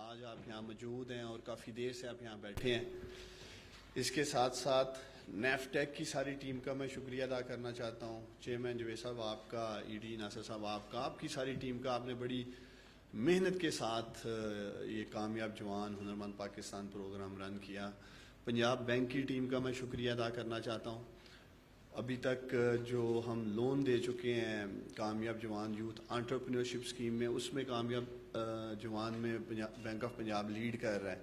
آج آپ یہاں موجود ہیں اور کافی دیر سے آپ یہاں بیٹھے ہیں. اس کے ساتھ ساتھ نیف ٹیک کی ساری ٹیم کا میں شکریہ ادا کرنا چاہتا ہوں. چیئرمین جوید صاحب آپ کا, ای ڈی ناصر صاحب آپ کا, آپ کی ساری ٹیم کا. آپ نے بڑی محنت کے ساتھ یہ کامیاب جوان ہنرمند پاکستان پروگرام رن کیا. پنجاب بینک کی ٹیم کا میں شکریہ ادا کرنا چاہتا ہوں. ابھی تک جو ہم لون دے چکے ہیں کامیاب جوان یوتھ انٹرپرینورشپ اسکیم میں, اس میں کامیاب جوان میں بینک آف پنجاب لیڈ کر رہا ہے.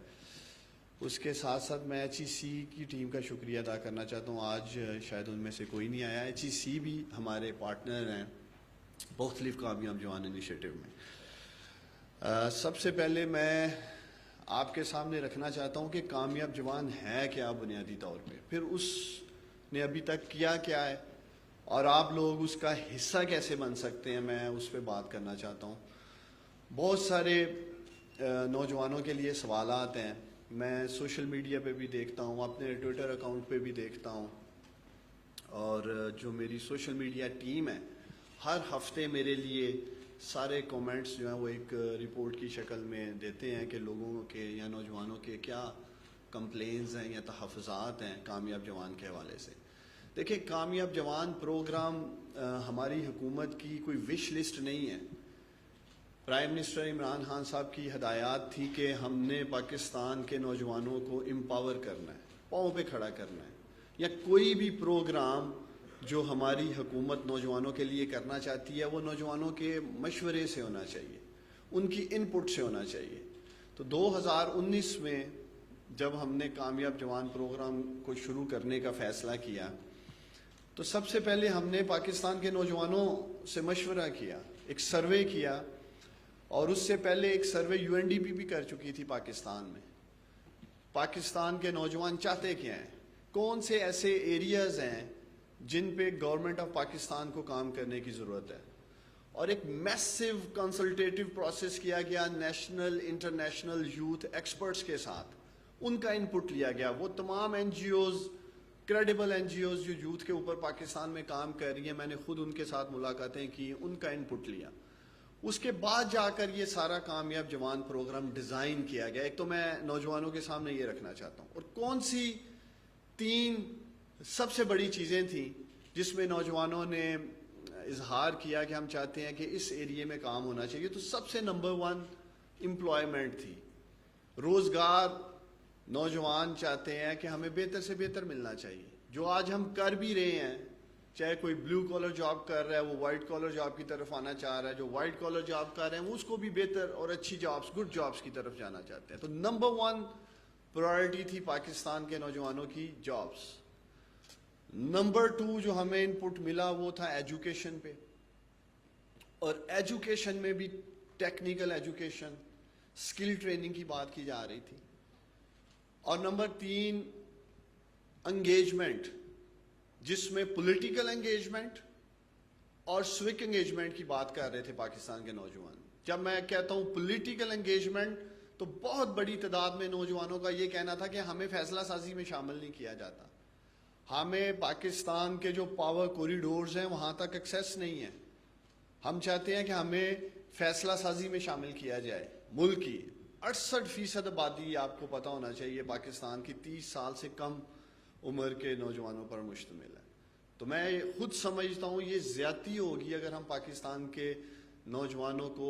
اس کے ساتھ ساتھ میں ایچ ای سی کی ٹیم کا شکریہ ادا کرنا چاہتا ہوں. آج شاید ان میں سے کوئی نہیں آیا. ایچ ای سی بھی ہمارے پارٹنر ہیں مختلف کامیاب جوان انیشیٹو میں. سب سے پہلے میں آپ کے سامنے رکھنا چاہتا ہوں کہ کامیاب جوان ہے کیا بنیادی طور پہ, پھر اس نے ابھی تک کیا کیا ہے اور آپ لوگ اس کا حصہ کیسے بن سکتے ہیں, میں اس پہ بات کرنا چاہتا ہوں. بہت سارے نوجوانوں کے لیے سوالات ہیں. میں سوشل میڈیا پہ بھی دیکھتا ہوں, اپنے ٹویٹر اکاؤنٹ پہ بھی دیکھتا ہوں, اور جو میری سوشل میڈیا ٹیم ہے ہر ہفتے میرے لیے سارے کومنٹس جو ہیں وہ ایک رپورٹ کی شکل میں دیتے ہیں کہ لوگوں کے یا نوجوانوں کے کیا کمپلینز ہیں یا تحفظات ہیں کامیاب جوان کے حوالے سے. دیکھیں, کامیاب جوان پروگرام ہماری حکومت کی کوئی وش لسٹ نہیں ہے. پرائم منسٹر عمران خان صاحب کی ہدایات تھی کہ ہم نے پاکستان کے نوجوانوں کو امپاور کرنا ہے, پاؤں پہ کھڑا کرنا ہے, یا کوئی بھی پروگرام جو ہماری حکومت نوجوانوں کے لیے کرنا چاہتی ہے وہ نوجوانوں کے مشورے سے ہونا چاہیے, ان کی ان پٹ سے ہونا چاہیے. تو 2019 میں جب ہم نے کامیاب جوان پروگرام کو شروع کرنے کا فیصلہ کیا تو سب سے پہلے ہم نے پاکستان کے نوجوانوں سے مشورہ کیا, ایک سروے کیا, اور اس سے پہلے ایک survey U N D P بھی کر چکی تھی پاکستان میں. پاکستان کے نوجوان چاہتے کیا ہیں, کون سے ایسے ایریاز ہیں جن پہ گورنمنٹ آف پاکستان کو کام کرنے کی ضرورت ہے. اور ایک میسیو کنسلٹیٹیو پروسیس کیا گیا نیشنل انٹرنیشنل یوتھ ایکسپرٹس کے ساتھ, ان کا ان پٹ لیا گیا. وہ تمام N G Os, credible N G Os جو یوتھ کے اوپر پاکستان میں کام کر رہی ہیں, میں نے خود ان کے ساتھ ملاقاتیں کی, ان کا ان پٹ لیا. اس کے بعد جا کر یہ سارا کامیاب جوان پروگرام ڈیزائن کیا گیا. ایک تو میں نوجوانوں کے سامنے یہ رکھنا چاہتا ہوں, اور کون سی 3 سب سے بڑی چیزیں تھیں جس میں نوجوانوں نے اظہار کیا کہ ہم چاہتے ہیں کہ اس ایریے میں کام ہونا چاہیے. تو سب سے نمبر 1 امپلائمنٹ تھی, روزگار. نوجوان چاہتے ہیں کہ ہمیں بہتر سے بہتر ملنا چاہیے. جو آج ہم کر بھی رہے ہیں, چاہے کوئی بلو کالر جاب کر رہا ہے وہ وائٹ کالر جاب کی طرف آنا چاہ رہا ہے, جو وائٹ کالر جاب کر رہے ہیں وہ اس کو بھی بہتر اور اچھی جابس, گڈ جابس کی طرف جانا چاہتے ہیں. تو نمبر 1 پرائرٹی تھی پاکستان کے نوجوانوں کی جابس. نمبر 2 جو ہمیں ان پٹ ملا وہ تھا ایجوکیشن پہ, اور ایجوکیشن میں بھی ٹیکنیکل ایجوکیشن, اسکل ٹریننگ کی بات کی جا رہی تھی. اور نمبر 3 انگیجمنٹ, جس میں پولیٹیکل انگیجمنٹ اور سوک انگیجمنٹ کی بات کر رہے تھے پاکستان کے نوجوان. جب میں کہتا ہوں پولیٹیکل انگیجمنٹ تو بہت بڑی تعداد میں نوجوانوں کا یہ کہنا تھا کہ ہمیں فیصلہ سازی میں شامل نہیں کیا جاتا, ہمیں پاکستان کے جو پاور کوریڈورز ہیں وہاں تک ایکسیس نہیں ہے, ہم چاہتے ہیں کہ ہمیں فیصلہ سازی میں شامل کیا جائے. ملک کی 68% آبادی, آپ کو پتہ ہونا چاہیے, پاکستان کی 30 سال سے کم عمر کے نوجوانوں پر مشتمل ہے. تو میں خود سمجھتا ہوں یہ زیادتی ہوگی اگر ہم پاکستان کے نوجوانوں کو,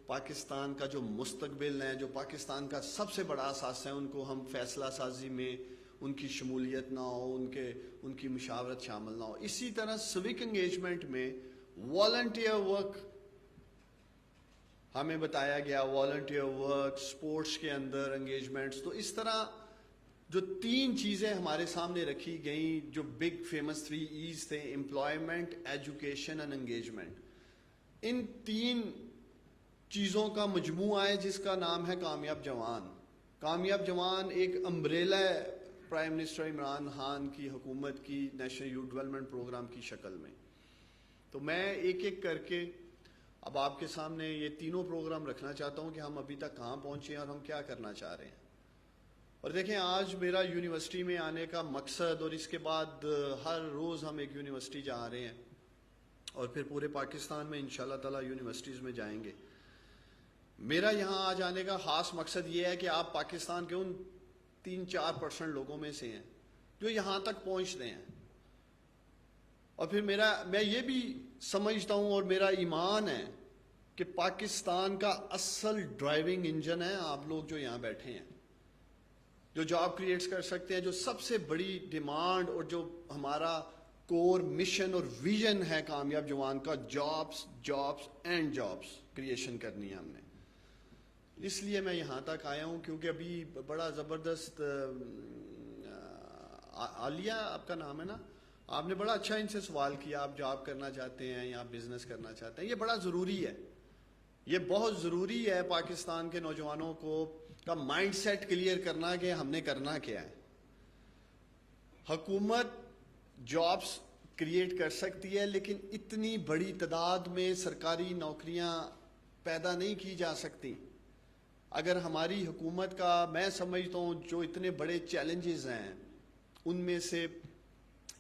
پاکستان کا جو مستقبل ہے, جو پاکستان کا سب سے بڑا اثاثہ ہے, ان کو ہم فیصلہ سازی میں ان کی شمولیت نہ ہو, ان کی مشاورت شامل نہ ہو. اسی طرح سوک انگیجمنٹ میں والنٹیئر ورک ہمیں بتایا گیا, والنٹیئر ورک, سپورٹس کے اندر انگیجمنٹس. تو اس طرح جو 3 چیزیں ہمارے سامنے رکھی گئیں, جو بگ فیمس 3 ایز تھے, امپلائمنٹ, ایجوکیشن اینڈ انگیجمنٹ, ان 3 چیزوں کا مجموعہ ہے جس کا نام ہے کامیاب جوان. کامیاب جوان ایک امبریلا ہے پرائم منسٹر عمران خان کی حکومت کی نیشنل یوتھ ڈیولپمنٹ پروگرام کی شکل میں. تو میں ایک ایک کر کے اب آپ کے سامنے یہ تینوں پروگرام رکھنا چاہتا ہوں کہ ہم ابھی تک کہاں پہنچے ہیں اور ہم کیا کرنا چاہ رہے ہیں. اور دیکھیں, آج میرا یونیورسٹی میں آنے کا مقصد, اور اس کے بعد ہر روز ہم ایک یونیورسٹی جا رہے ہیں اور پھر پورے پاکستان میں انشاءاللہ تعالی یونیورسٹیز میں جائیں گے. میرا یہاں آ جانے کا خاص مقصد یہ ہے کہ آپ پاکستان کے ان 3-4% لوگوں میں سے ہیں جو یہاں تک پہنچتے ہیں. اور پھر میں یہ بھی سمجھتا ہوں اور میرا ایمان ہے کہ پاکستان کا اصل ڈرائیونگ انجن ہے آپ لوگ جو یہاں بیٹھے ہیں, جو جاب کریٹس کر سکتے ہیں, جو سب سے بڑی ڈیمانڈ اور جو ہمارا کور مشن اور ویژن ہے کامیاب جوان کا, جابس اینڈ جابس کریشن کرنی ہے ہم نے. اس لیے میں یہاں تک آیا ہوں کیونکہ ابھی بڑا زبردست عالیہ آپ کا نام ہے نا, آپ نے بڑا اچھا ان سے سوال کیا, آپ جاب کرنا چاہتے ہیں یا آپ بزنس کرنا چاہتے ہیں. یہ بڑا ضروری ہے, یہ بہت ضروری ہے پاکستان کے نوجوانوں کو کا مائنڈ سیٹ کلیئر کرنا کہ ہم نے کرنا کیا ہے. حکومت جابس کریٹ کر سکتی ہے لیکن اتنی بڑی تعداد میں سرکاری نوکریاں پیدا نہیں کی جا سکتی. اگر ہماری حکومت کا, میں سمجھتا ہوں جو اتنے بڑے چیلنجز ہیں ان میں سے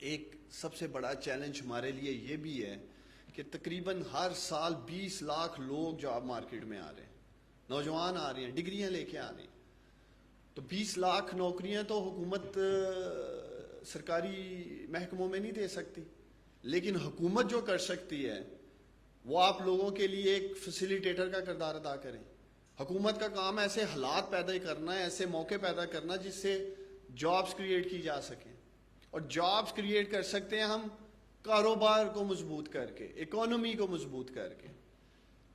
ایک سب سے بڑا چیلنج ہمارے لیے یہ بھی ہے کہ تقریباً ہر سال 20 لاکھ لوگ جاب مارکیٹ میں آ رہے ہیں, نوجوان آ رہے ہیں, ڈگریاں لے کے آ رہے ہیں. تو 20 لاکھ نوکریاں تو حکومت سرکاری محکموں میں نہیں دے سکتی, لیکن حکومت جو کر سکتی ہے وہ آپ لوگوں کے لیے ایک فیسیلیٹیٹر کا کردار ادا کریں. حکومت کا کام ایسے حالات پیدا کرنا ہے, ایسے موقع پیدا کرنا جس سے جابس کریٹ کی جا سکیں. اور جابس کریٹ کر سکتے ہیں ہم کاروبار کو مضبوط کر کے, اکانومی کو مضبوط کر کے.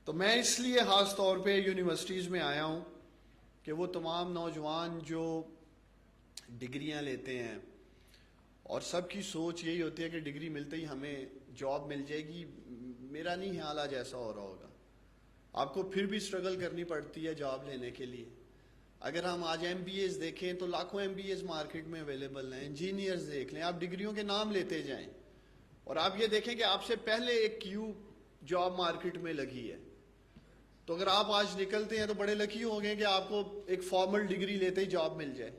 تو میں اس لیے خاص طور پہ یونیورسٹیز میں آیا ہوں کہ وہ تمام نوجوان جو ڈگریاں لیتے ہیں اور سب کی سوچ یہی ہوتی ہے کہ ڈگری ملتے ہی ہمیں جاب مل جائے گی. میرا نہیں خیال آج ایسا ہو رہا ہوگا, آپ کو پھر بھی اسٹرگل کرنی پڑتی ہے جاب لینے کے لیے. اگر ہم آج ایم بی ایز دیکھیں تو لاکھوں ایم بی ایز مارکیٹ میں اویلیبل ہیں. انجینئرز دیکھ لیں, آپ ڈگریوں کے نام لیتے جائیں اور آپ یہ دیکھیں کہ آپ سے پہلے ایک کیو جاب مارکیٹ میں لگی ہے. تو اگر آپ آج نکلتے ہیں تو بڑے لکی ہو گئے کہ آپ کو ایک فارمل ڈگری لیتے ہی جاب مل جائے.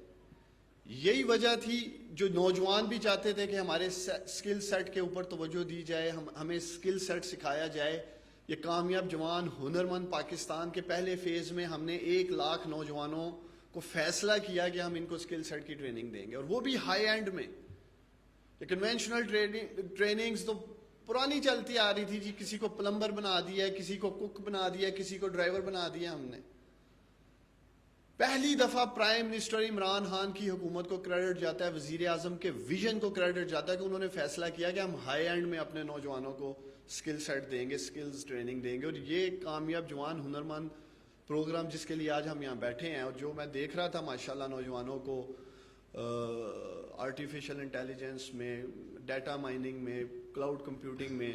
یہی وجہ تھی جو نوجوان بھی چاہتے تھے کہ ہمارے سکل سیٹ کے اوپر توجہ دی جائے, ہمیں سکل سیٹ سکھایا جائے. یہ کامیاب جوان ہنرمند پاکستان کے پہلے فیز میں ہم نے 1 لاکھ نوجوانوں کو فیصلہ کیا کہ ہم ان کو سکل سیٹ کی ٹریننگ دیں گے, اور وہ بھی ہائی اینڈ میں. یہ کنونشنل ٹریننگز تو پرانی چلتی آ رہی تھی جی, کسی کو پلمبر بنا دیا, کسی کو کک بنا دیا, کسی کو ڈرائیور بنا دیا ہم نے. پہلی دفعہ پرائم منسٹر عمران خان کی حکومت کو کریڈٹ جاتا ہے, وزیر اعظم کے ویژن کو کریڈٹ جاتا ہے کہ انہوں نے فیصلہ کیا کہ ہم ہائی اینڈ میں اپنے نوجوانوں کو سکل سیٹ دیں گے, سکلز ٹریننگ دیں گے. اور یہ کامیاب جوان ہنرمند پروگرام جس کے لیے آج ہم یہاں بیٹھے ہیں, اور جو میں دیکھ رہا تھا ماشاءاللہ نوجوانوں کو آرٹیفیشل انٹیلیجنس میں, ڈیٹا مائننگ میں, کلاؤڈ کمپیوٹنگ میں,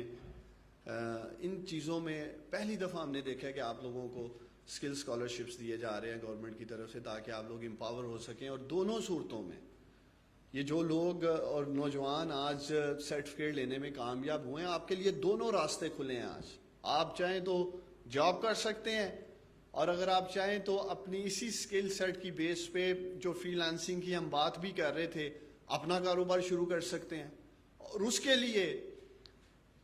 ان چیزوں میں پہلی دفعہ ہم نے دیکھا کہ آپ لوگوں کو اسکل اسکالرشپس دیے جا رہے ہیں گورنمنٹ کی طرف سے تاکہ آپ لوگ امپاور ہو سکیں. اور دونوں صورتوں میں یہ جو لوگ اور نوجوان آج سرٹیفکیٹ لینے میں کامیاب ہوئے ہیں, آپ کے لیے دونوں راستے کھلے ہیں آج. آپ چاہیں تو جاب کر سکتے ہیں, اور اگر آپ چاہیں تو اپنی اسی اسکل سیٹ کی بیس پہ جو فری لانسنگ کی ہم بات بھی کر رہے تھے, اپنا کاروبار شروع کر سکتے ہیں. اور اس کے لیے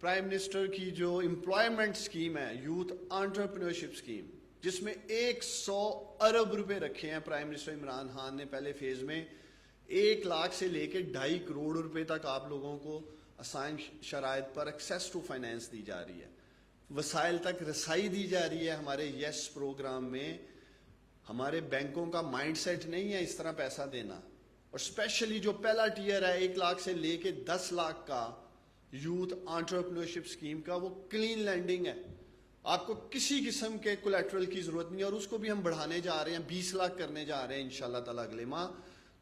پرائم منسٹر کی جو امپلائمنٹ اسکیم ہے, یوتھ انٹرپرینورشپ اسکیم, جس میں 100 ارب روپے رکھے ہیں پرائم منسٹر عمران خان نے پہلے فیز میں, 1 لاکھ سے لے کے 2.5 کروڑ روپے تک آپ لوگوں کو آسان شرائط پر ایکسیس ٹو فائنینس دی جا رہی ہے, وسائل تک رسائی دی جا رہی ہے. ہمارے یس پروگرام میں ہمارے بینکوں کا مائنڈ سیٹ نہیں ہے اس طرح پیسہ دینا, اور اسپیشلی جو پہلا ٹیئر ہے 1 لاکھ سے لے کے 10 لاکھ کا یوتھ انٹرپرینورشپ اسکیم کا, وہ کلین لینڈنگ ہے. آپ کو کسی قسم کے کولیٹرل کی ضرورت نہیں ہے, اور اس کو بھی ہم بڑھانے جا رہے ہیں, 20 لاکھ کرنے جا رہے ہیں انشاءاللہ تعالی اگلے ماہ.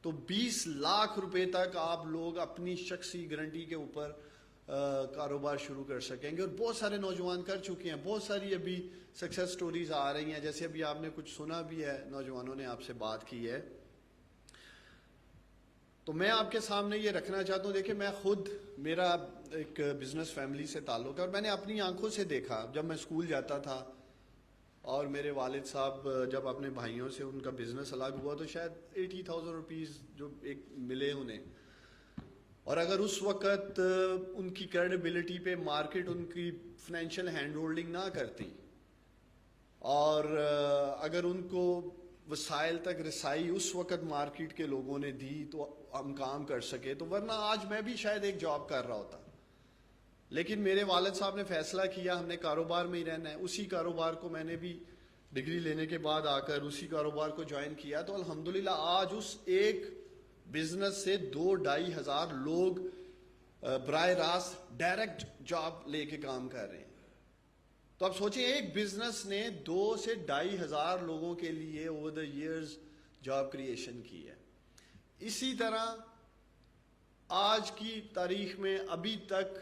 تو 20 لاکھ روپے تک آپ لوگ اپنی شخصی گارنٹی کے اوپر کاروبار شروع کر سکیں گے. اور بہت سارے نوجوان کر چکے ہیں, بہت ساری ابھی سکسیس سٹوریز آ رہی ہیں, جیسے ابھی آپ نے کچھ سنا بھی ہے, نوجوانوں نے آپ سے بات کی ہے. تو میں آپ کے سامنے یہ رکھنا چاہتا ہوں, دیکھیں میں خود, میرا ایک بزنس فیملی سے تعلق ہے, اور میں نے اپنی آنکھوں سے دیکھا جب میں اسکول جاتا تھا, اور میرے والد صاحب جب اپنے بھائیوں سے ان کا بزنس الگ ہوا تو شاید 80,000 روپیز جو ایک ملے انہیں, اور اگر اس وقت ان کی کریڈیبلٹی پہ مارکیٹ ان کی فائنینشیل ہینڈ ہولڈنگ نہ کرتی اور اگر ان کو وسائل تک رسائی اس وقت مارکیٹ کے لوگوں نے دی تو ہم کام کر سکے. تو ورنہ آج میں بھی شاید ایک جاب کر رہا ہوتا, لیکن میرے والد صاحب نے فیصلہ کیا ہم نے کاروبار میں ہی رہنا ہے. اسی کاروبار کو میں نے بھی ڈگری لینے کے بعد آ کر اسی کاروبار کو جوائن کیا. تو الحمدللہ آج اس ایک بزنس سے 2-2.5 ہزار لوگ براہ راست ڈائریکٹ جاب لے کے کام کر رہے ہیں. تو اب سوچیں ایک بزنس نے 2 سے 2.5 ہزار لوگوں کے لیے over the years job creation کی ہے. اسی طرح آج کی تاریخ میں ابھی تک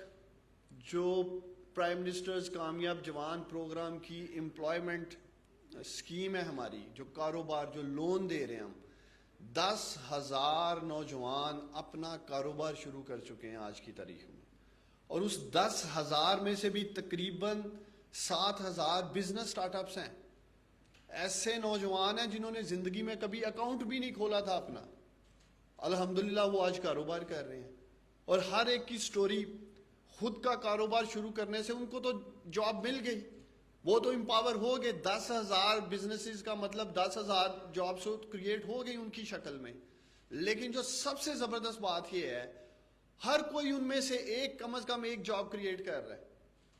جو پرائم منسٹرز کامیاب جوان پروگرام کی امپلائمنٹ اسکیم ہے ہماری, جو کاروبار جو لون دے رہے ہیں ہم, 10,000 نوجوان اپنا کاروبار شروع کر چکے ہیں آج کی تاریخ میں. اور اس 10,000 میں سے بھی تقریباً 7,000 بزنس سٹارٹ اپس ہیں. ایسے نوجوان ہیں جنہوں نے زندگی میں کبھی اکاؤنٹ بھی نہیں کھولا تھا اپنا, الحمدللہ وہ آج کاروبار کر رہے ہیں. اور ہر ایک کی سٹوری خود کا کاروبار شروع کرنے سے ان کو تو جاب مل گئی, وہ تو امپاور ہو گئے. 10,000 بزنسز کا مطلب 10,000 جابس کریٹ ہو گئی ان کی شکل میں. لیکن جو سب سے زبردست بات یہ ہے, ہر کوئی ان میں سے ایک کم از کم ایک جاب کریٹ کر رہا ہے.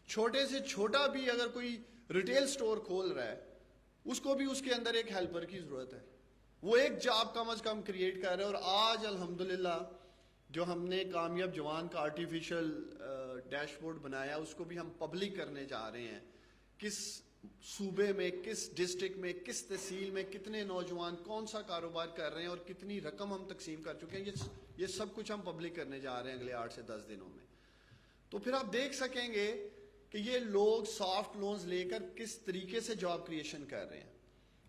چھوٹے سے چھوٹا بھی اگر کوئی ریٹیل سٹور کھول رہا ہے, اس کو بھی اس کے اندر ایک ہیلپر کی ضرورت ہے. وہ ایک جاب کم از کم کریٹ کر رہے ہیں. اور آج الحمدللہ جو ہم نے کامیاب جوان کا آرٹیفیشل ڈیش بورڈ بنایا, اس کو بھی ہم پبلک کرنے جا رہے ہیں. کس صوبے میں, کس ڈسٹرکٹ میں, کس تحصیل میں کتنے نوجوان کون سا کاروبار کر رہے ہیں اور کتنی رقم ہم تقسیم کر چکے ہیں, یہ سب کچھ ہم پبلک کرنے جا رہے ہیں اگلے 8 سے 10 دنوں میں. تو پھر آپ دیکھ سکیں گے کہ یہ لوگ سافٹ لونز لے کر کس طریقے سے جاب کریشن کر رہے ہیں.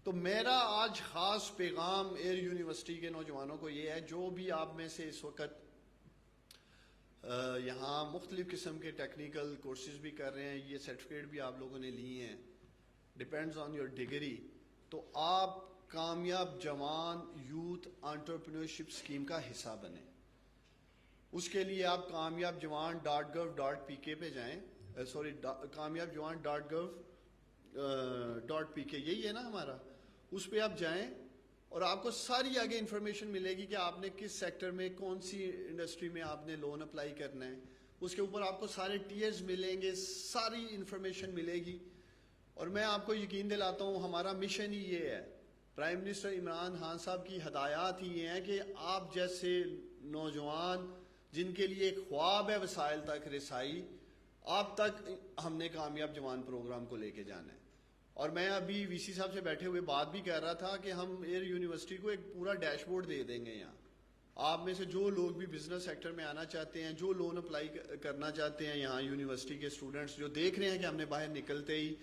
تو میرا آج خاص پیغام ایئر یونیورسٹی کے نوجوانوں کو یہ ہے, جو بھی آپ میں سے اس وقت یہاں مختلف قسم کے ٹیکنیکل کورسز بھی کر رہے ہیں, یہ سرٹیفکیٹ بھی آپ لوگوں نے لی ہیں, ڈیپینڈز آن یور ڈگری, تو آپ کامیاب جوان یوتھ انٹرپرینورشپ اسکیم کا حصہ بنیں. اس کے لیے آپ کامیاب جوان .gov.pk پہ جائیں, کامیاب جوان .gov.pk یہی ہے نا ہمارا, اس پہ آپ جائیں اور آپ کو ساری آگے انفارمیشن ملے گی کہ آپ نے کس سیکٹر میں کون سی انڈسٹری میں آپ نے لون اپلائی کرنا ہے. اس کے اوپر آپ کو سارے ٹیئرز ملیں گے, ساری انفارمیشن ملے گی. اور میں آپ کو یقین دلاتا ہوں ہمارا مشن ہی یہ ہے, پرائم منسٹر عمران خان صاحب کی ہدایات ہی یہ ہیں کہ آپ جیسے نوجوان جن کے لیے ایک خواب ہے وسائل تک رسائی, آپ تک ہم نے کامیاب جوان پروگرام کو لے کے جانا ہے. اور میں ابھی وی سی صاحب سے بیٹھے ہوئے بات بھی کر رہا تھا کہ ہم ایئر یونیورسٹی کو ایک پورا ڈیش بورڈ دے دیں گے. یہاں آپ میں سے جو لوگ بھی بزنس سیکٹر میں آنا چاہتے ہیں, جو لون اپلائی کرنا چاہتے ہیں, یہاں یونیورسٹی کے اسٹوڈنٹس جو دیکھ رہے ہیں کہ ہم نے باہر نکلتے ہی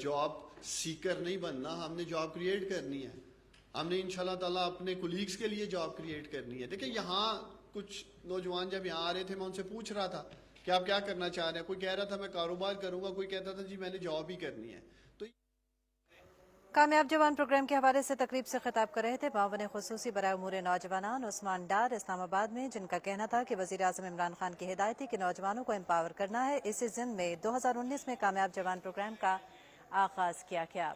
جاب سیکر نہیں بننا, ہم نے جاب کریٹ کرنی ہے. ہم نے انشاءاللہ تعالیٰ اپنے کولیگز کے لیے جاب کریٹ کرنی ہے. دیکھیں یہاں کچھ نوجوان جب یہاں آ رہے تھے, میں ان سے پوچھ رہا تھا کہ آپ کیا کرنا چاہ رہے ہیں. کوئی کہہ رہا تھا میں کاروبار کروں گا, کوئی کہتا تھا جی میں نے جاب ہی کرنی ہے. تو کامیاب جوان پروگرام کے حوالے سے تقریب سے خطاب کر رہے تھے معاون خصوصی برائے امور نوجوانان عثمان ڈار اسلام آباد میں, جن کا کہنا تھا کہ وزیر اعظم عمران خان کی ہدایت تھی کہ نوجوانوں کو امپاور کرنا ہے. اسی ضمن میں 2019 میں کامیاب جوان پروگرام کا آغاز کیا گیا.